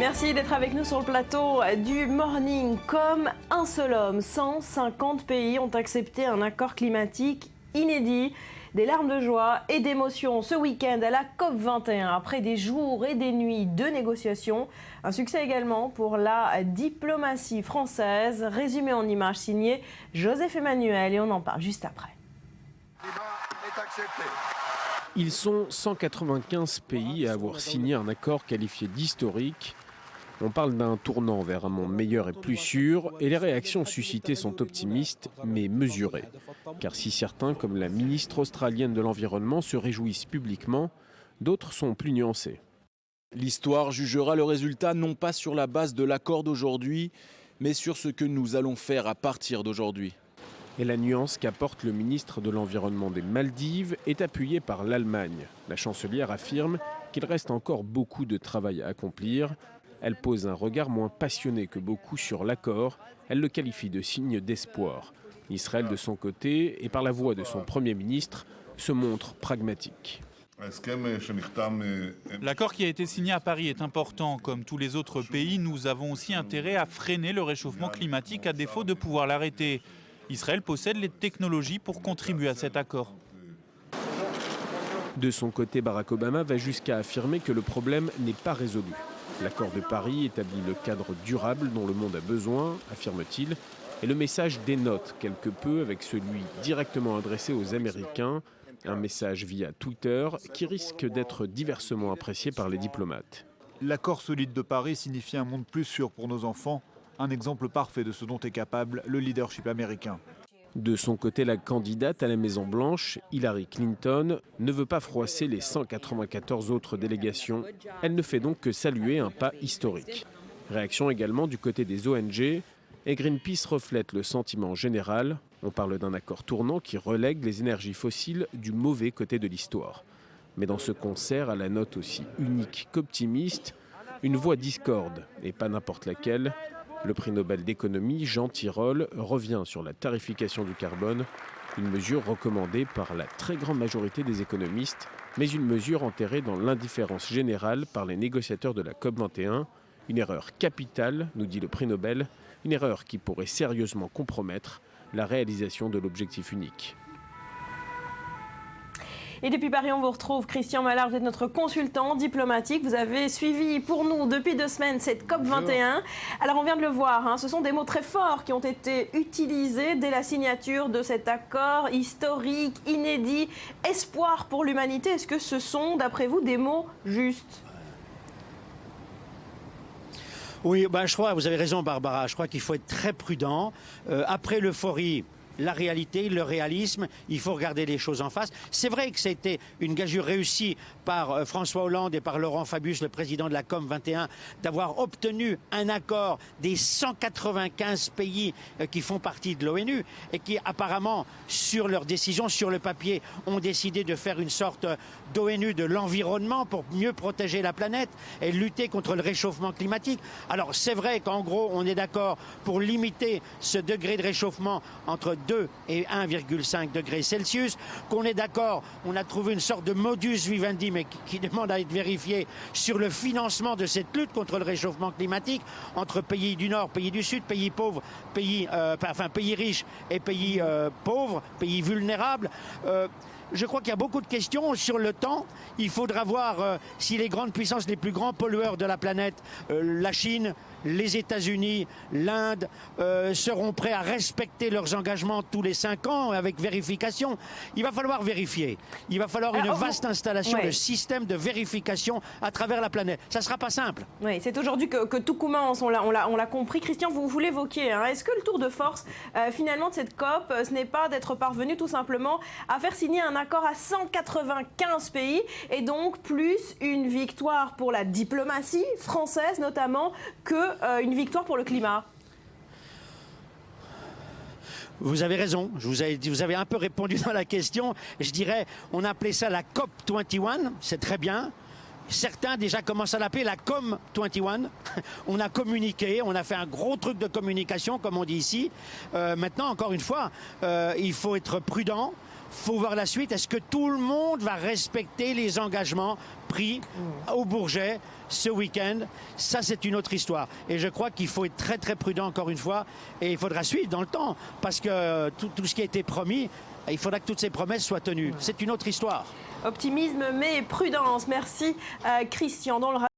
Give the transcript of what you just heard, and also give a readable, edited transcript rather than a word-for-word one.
Merci d'être avec nous sur le plateau du Morning. Comme un seul homme, 150 pays ont accepté un accord climatique inédit. Des larmes de joie et d'émotion ce week-end à la COP21 après des jours et des nuits de négociations. Un succès également pour la diplomatie française. Résumé en images signé Joseph Emmanuel et on en parle juste après. Ils sont 195 pays à avoir signé un accord qualifié d'historique. On parle d'un tournant vers un monde meilleur et plus sûr, et les réactions suscitées sont optimistes, mais mesurées. Car si certains, comme la ministre australienne de l'Environnement, se réjouissent publiquement, d'autres sont plus nuancés. L'histoire jugera le résultat non pas sur la base de l'accord d'aujourd'hui, mais sur ce que nous allons faire à partir d'aujourd'hui. Et la nuance qu'apporte le ministre de l'Environnement des Maldives est appuyée par l'Allemagne. La chancelière affirme qu'il reste encore beaucoup de travail à accomplir. Elle pose un regard moins passionné que beaucoup sur l'accord. Elle le qualifie de signe d'espoir. Israël, de son côté, et par la voix de son Premier ministre, se montre pragmatique. L'accord qui a été signé à Paris est important. Comme tous les autres pays, nous avons aussi intérêt à freiner le réchauffement climatique à défaut de pouvoir l'arrêter. Israël possède les technologies pour contribuer à cet accord. De son côté, Barack Obama va jusqu'à affirmer que le problème n'est pas résolu. L'accord de Paris établit le cadre durable dont le monde a besoin, affirme-t-il, et le message dénote quelque peu avec celui directement adressé aux Américains, un message via Twitter qui risque d'être diversement apprécié par les diplomates. L'accord solide de Paris signifie un monde plus sûr pour nos enfants, un exemple parfait de ce dont est capable le leadership américain. De son côté, la candidate à la Maison-Blanche, Hillary Clinton, ne veut pas froisser les 194 autres délégations. Elle ne fait donc que saluer un pas historique. Réaction également du côté des ONG, et Greenpeace reflète le sentiment général. On parle d'un accord tournant qui relègue les énergies fossiles du mauvais côté de l'histoire. Mais dans ce concert, à la note aussi unique qu'optimiste, une voix discorde, et pas n'importe laquelle. Le prix Nobel d'économie, Jean Tirole, revient sur la tarification du carbone, une mesure recommandée par la très grande majorité des économistes, mais une mesure enterrée dans l'indifférence générale par les négociateurs de la COP21. Une erreur capitale, nous dit le prix Nobel, une erreur qui pourrait sérieusement compromettre la réalisation de l'objectif unique. Et depuis Paris, on vous retrouve Christian Mallard, vous êtes notre consultant diplomatique. Vous avez suivi pour nous depuis 2 semaines cette COP21. Alors on vient de le voir, ce sont des mots très forts qui ont été utilisés dès la signature de cet accord historique, inédit, espoir pour l'humanité. Est-ce que ce sont, d'après vous, des mots justes ? Oui, je crois, vous avez raison Barbara, je crois qu'il faut être très prudent. Après l'euphorie, la réalité, le réalisme, il faut regarder les choses en face. C'est vrai que c'était une gageure réussie par François Hollande et par Laurent Fabius, le président de la COP21, d'avoir obtenu un accord des 195 pays qui font partie de l'ONU et qui apparemment, sur leurs décisions, sur le papier, ont décidé de faire une sorte d'ONU de l'environnement pour mieux protéger la planète et lutter contre le réchauffement climatique. Alors c'est vrai qu'en gros, on est d'accord pour limiter ce degré de réchauffement entre 2 et 1,5 degrés Celsius, qu'on est d'accord, on a trouvé une sorte de modus vivendi, mais qui demande à être vérifié sur le financement de cette lutte contre le réchauffement climatique entre pays du Nord, pays du Sud, pays pauvres, pays riches et pays pauvres, pays vulnérables. Je crois qu'il y a beaucoup de questions sur le temps. Il faudra voir si les grandes puissances, les plus grands pollueurs de la planète, la Chine, les États-Unis, l'Inde, seront prêts à respecter leurs engagements tous les 5 ans avec vérification. Il va falloir vérifier. Il va falloir une vaste installation de systèmes de vérification à travers la planète. Ça ne sera pas simple. Oui, c'est aujourd'hui que tout commence, on l'a compris. Christian, vous l'évoquiez. Est-ce que le tour de force, finalement, de cette COP, ce n'est pas d'être parvenu tout simplement à faire signer un accord à 195 pays et donc plus une victoire pour la diplomatie française notamment que une victoire pour le climat? Vous avez raison, vous avez un peu répondu dans la question. Je dirais, on appelait ça la COP 21, c'est très bien. Certains déjà commencent à l'appeler la COM 21. On a communiqué, on a fait un gros truc de communication, comme on dit ici. Maintenant, encore une fois, il faut être prudent. Il faut voir la suite. Est-ce que tout le monde va respecter les engagements prix au Bourget ce week-end. Ça, c'est une autre histoire. Et je crois qu'il faut être très très prudent encore une fois. Et il faudra suivre dans le temps. Parce que tout ce qui a été promis, il faudra que toutes ces promesses soient tenues. C'est une autre histoire. Optimisme mais prudence. Merci Christian. Dans le